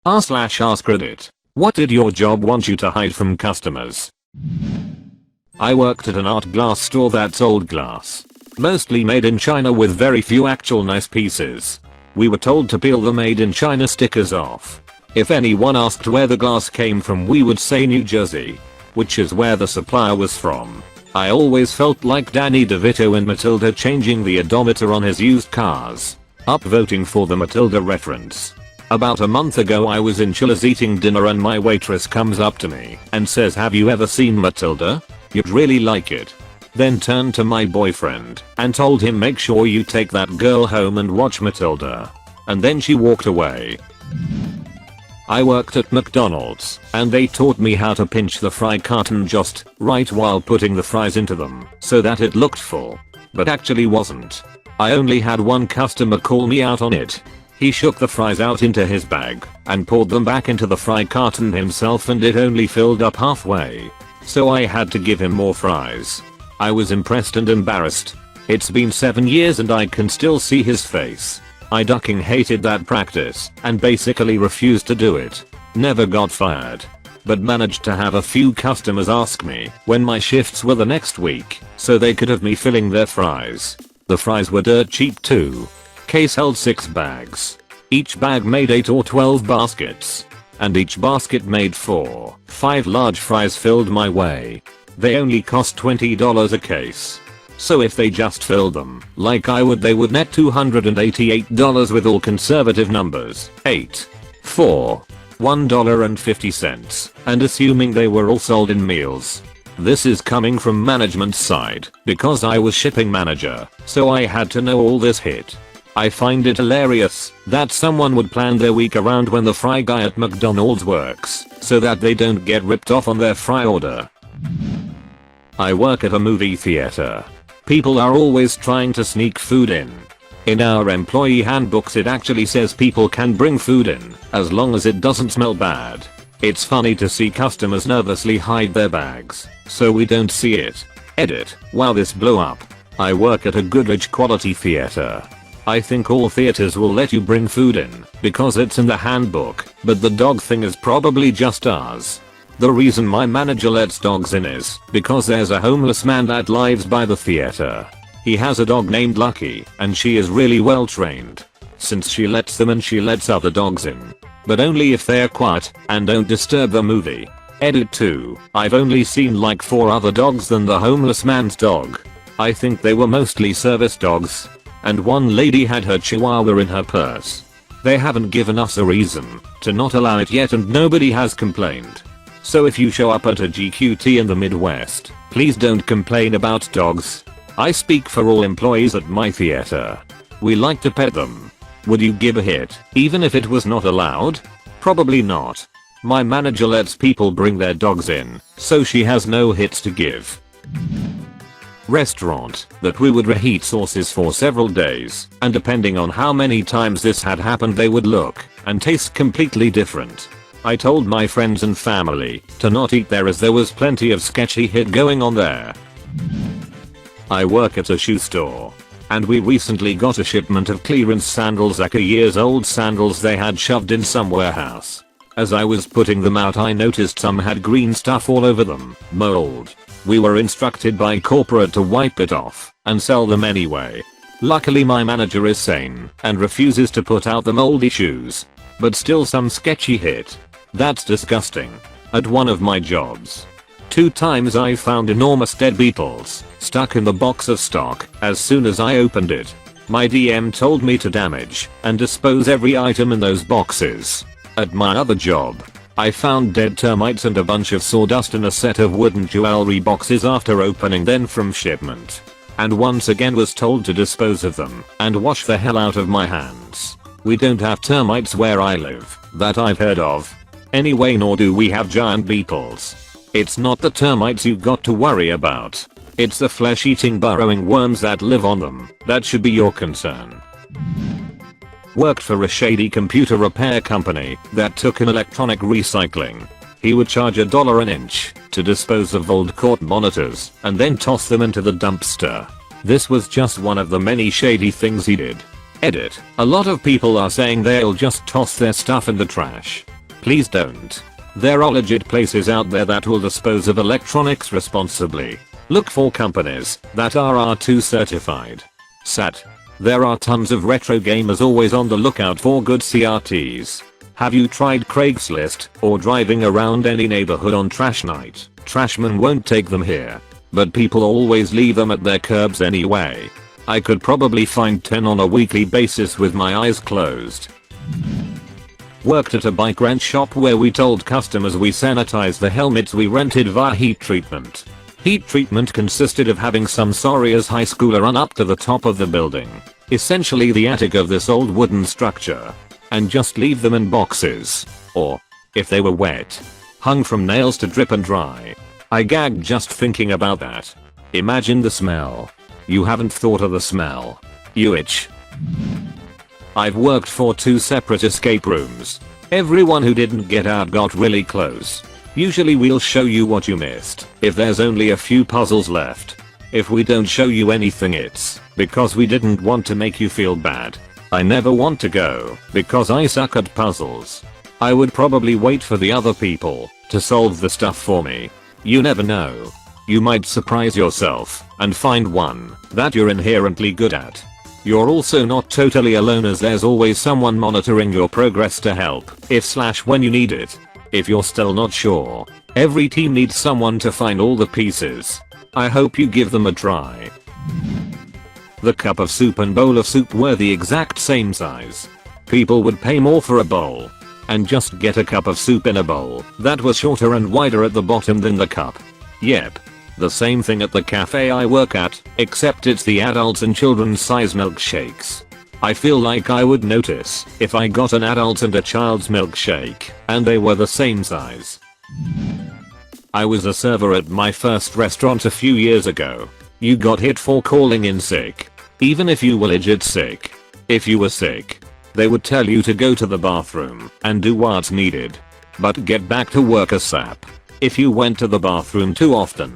r/AskReddit. What did your job want you to hide from customers? I worked at an art glass store that sold glass. Mostly made in China with very few actual nice pieces. We were told to peel the made in China stickers off. If anyone asked where the glass came from, we would say New Jersey, which is where the supplier was from. I always felt like Danny DeVito in Matilda changing the odometer on his used cars. Upvoting for the Matilda reference. About a month ago I was in Chili's eating dinner and my waitress comes up to me and says, "Have you ever seen Matilda? You'd really like it." Then turned to my boyfriend and told him, "Make sure you take that girl home and watch Matilda." And then she walked away. I worked at McDonald's and they taught me how to pinch the fry carton just right while putting the fries into them so that it looked full, but actually wasn't. I only had one customer call me out on it. He shook the fries out into his bag and poured them back into the fry carton himself and it only filled up halfway. So I had to give him more fries. I was impressed and embarrassed. It's been 7 years and I can still see his face. I fucking hated that practice and basically refused to do it. Never got fired. But managed to have a few customers ask me when my shifts were the next week so they could have me filling their fries. The fries were dirt cheap too. Case held 6 bags. Each bag made 8 or 12 baskets. And each basket made 5 large fries filled my way. They only cost $20 a case. So if they just filled them like I would, they would net $288 with all conservative numbers. 8, 4, $1.50, and assuming they were all sold in meals. This is coming from management's side because I was shipping manager, so I had to know all this hit. I find it hilarious that someone would plan their week around when the fry guy at McDonald's works so that they don't get ripped off on their fry order. I work at a movie theater. People are always trying to sneak food in. In our employee handbooks it actually says people can bring food in as long as it doesn't smell bad. It's funny to see customers nervously hide their bags so we don't see it. Edit. Wow, this blew up. I work at a Goodrich quality theater. I think all theaters will let you bring food in because it's in the handbook, but the dog thing is probably just ours. The reason my manager lets dogs in is because there's a homeless man that lives by the theater. He has a dog named Lucky and she is really well trained. Since she lets them and she lets other dogs in. But only if they're quiet and don't disturb the movie. Edit 2. I've only seen like 4 other dogs than the homeless man's dog. I think they were mostly service dogs. And one lady had her chihuahua in her purse. They haven't given us a reason to not allow it yet and nobody has complained. So if you show up at a GQT in the Midwest, please don't complain about dogs. I speak for all employees at my theater. We like to pet them. Would you give a hit even if it was not allowed? Probably not. My manager lets people bring their dogs in, so she has no hits to give. Restaurant that we would reheat sauces for several days, and depending on how many times this had happened they would look and taste completely different. I told my friends and family to not eat there as there was plenty of sketchy hit going on there. I work at a shoe store. And we recently got a shipment of clearance sandals, like a year's old sandals they had shoved in some warehouse. As I was putting them out I noticed some had green stuff all over them, mold. We were instructed by corporate to wipe it off and sell them anyway. Luckily my manager is sane and refuses to put out the moldy shoes. But still some sketchy hit. That's disgusting. At one of my jobs, 2 times I found enormous dead beetles stuck in the box of stock as soon as I opened it. My DM told me to damage and dispose every item in those boxes. At my other job, I found dead termites and a bunch of sawdust in a set of wooden jewelry boxes after opening them from shipment. And once again was told to dispose of them and wash the hell out of my hands. We don't have termites where I live, that I've heard of. Anyway, nor do we have giant beetles. It's not the termites you've got to worry about. It's the flesh-eating burrowing worms that live on them that should be your concern. Worked for a shady computer repair company that took in electronic recycling. He would charge $1 an inch to dispose of old court monitors and then toss them into the dumpster. This was just one of the many shady things he did. Edit. A lot of people are saying they'll just toss their stuff in the trash. Please don't. There are legit places out there that will dispose of electronics responsibly. Look for companies that are R2 certified. Sad. There are tons of retro gamers always on the lookout for good CRTs. Have you tried Craigslist or driving around any neighborhood on trash night? Trashmen won't take them here, but people always leave them at their curbs anyway. I could probably find 10 on a weekly basis with my eyes closed. Worked at a bike rent shop where we told customers we sanitized the helmets we rented via heat treatment. Heat treatment consisted of having some sorry-as high schooler run up to the top of the building, essentially the attic of this old wooden structure, and just leave them in boxes, or, if they were wet, hung from nails to drip and dry. I gagged just thinking about that. Imagine the smell. You haven't thought of the smell. You itch. I've worked for 2 separate escape rooms. Everyone who didn't get out got really close. Usually we'll show you what you missed if there's only a few puzzles left. If we don't show you anything, it's because we didn't want to make you feel bad. I never want to go because I suck at puzzles. I would probably wait for the other people to solve the stuff for me. You never know. You might surprise yourself and find one that you're inherently good at. You're also not totally alone, as there's always someone monitoring your progress to help when you need it. If you're still not sure, every team needs someone to find all the pieces. I hope you give them a try. The cup of soup and bowl of soup were the exact same size. People would pay more for a bowl and just get a cup of soup in a bowl that was shorter and wider at the bottom than the cup. Yep. The same thing at the cafe I work at, except it's the adults and children's size milkshakes. I feel like I would notice if I got an adult and a child's milkshake and they were the same size. I was a server at my first restaurant a few years ago. You got hit for calling in sick. Even if you were legit sick. If you were sick, they would tell you to go to the bathroom and do what's needed, but get back to work ASAP. If you went to the bathroom too often,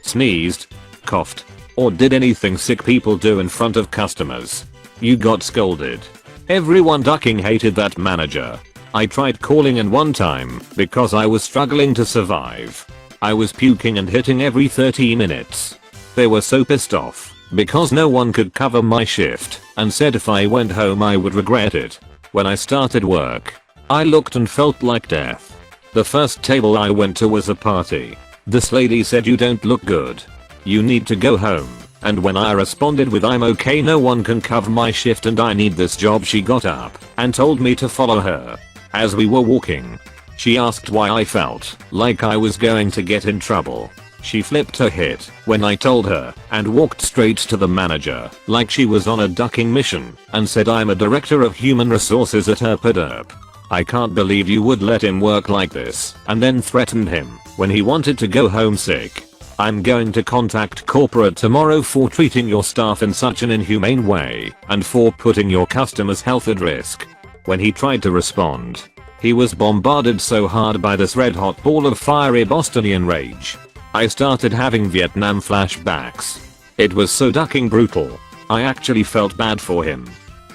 sneezed, coughed, or did anything sick people do in front of customers, you got scolded. Everyone ducking hated that manager. I tried calling in one time because I was struggling to survive. I was puking and hitting every 30 minutes. They were so pissed off because no one could cover my shift and said if I went home I would regret it. When I started work, I looked and felt like death. The first table I went to was a party. This lady said, "You don't look good. You need to go home." And when I responded with "I'm okay, no one can cover my shift and I need this job," she got up and told me to follow her. As we were walking, she asked why I felt like I was going to get in trouble. She flipped her hit when I told her and walked straight to the manager like she was on a ducking mission and said, "I'm a director of human resources at Herpaderp. I can't believe you would let him work like this," and then threatened him when he wanted to go home sick. "I'm going to contact corporate tomorrow for treating your staff in such an inhumane way and for putting your customers' health at risk." When he tried to respond, he was bombarded so hard by this red hot ball of fiery Bostonian rage. I started having Vietnam flashbacks. It was so ducking brutal. I actually felt bad for him.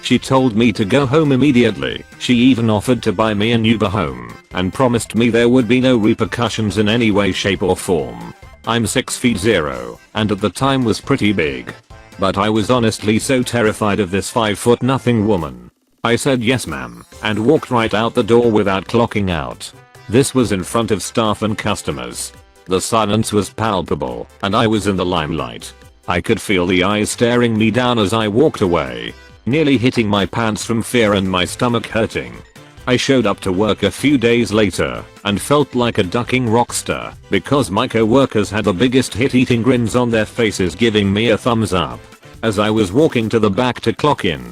She told me to go home immediately. She even offered to buy me an Uber home and promised me there would be no repercussions in any way, shape or form. I'm 6'0" and at the time was pretty big. But I was honestly so terrified of this 5' nothing woman. I said yes ma'am and walked right out the door without clocking out. This was in front of staff and customers. The silence was palpable and I was in the limelight. I could feel the eyes staring me down as I walked away, nearly hitting my pants from fear and my stomach hurting. I showed up to work a few days later and felt like a ducking rockstar because my co-workers had the biggest hit-eating grins on their faces, giving me a thumbs up. As I was walking to the back to clock in,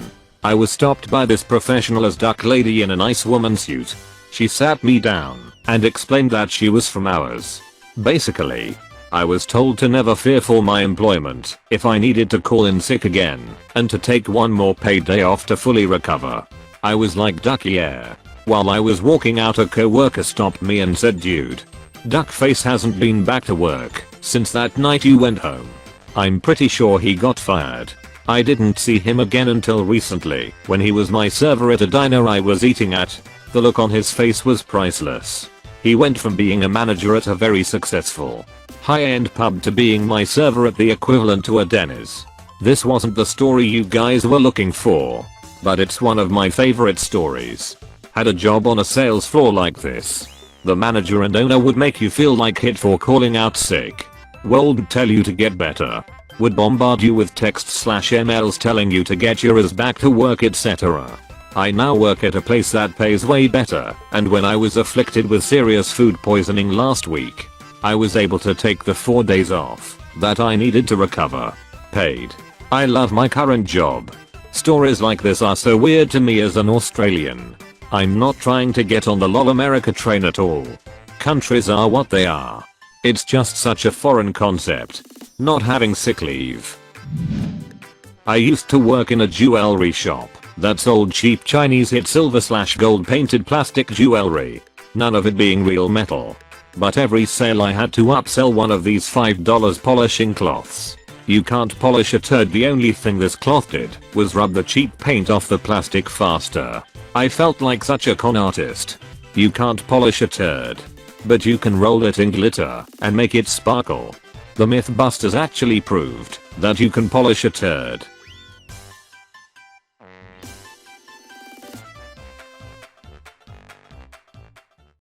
I was stopped by this professional as duck lady in a nice woman suit. She sat me down and explained that she was from ours. Basically, I was told to never fear for my employment if I needed to call in sick again and to take one more paid day off to fully recover. I was like, "Duck, yeah." While I was walking out, a co-worker stopped me and said, "Dude, Duckface hasn't been back to work since that night you went home. I'm pretty sure he got fired." I didn't see him again until recently when he was my server at a diner I was eating at. The look on his face was priceless. He went from being a manager at a very successful, high-end pub to being my server at the equivalent to a Denny's. This wasn't the story you guys were looking for, but it's one of my favorite stories. Had a job on a sales floor like this. The manager and owner would make you feel like hit for calling out sick. Would tell you to get better. Would bombard you with texts/emails telling you to get your ass back to work, etc. I now work at a place that pays way better, and when I was afflicted with serious food poisoning last week, I was able to take the 4 days off that I needed to recover. Paid. I love my current job. Stories like this are so weird to me as an Australian. I'm not trying to get on the lol America train at all. Countries are what they are. It's just such a foreign concept. Not having sick leave. I used to work in a jewelry shop that sold cheap Chinese hit silver/gold painted plastic jewelry. None of it being real metal. But every sale I had to upsell one of these $5 polishing cloths. You can't polish a turd. The only thing this cloth did was rub the cheap paint off the plastic faster. I felt like such a con artist. You can't polish a turd, but you can roll it in glitter and make it sparkle. The Mythbusters actually proved that you can polish a turd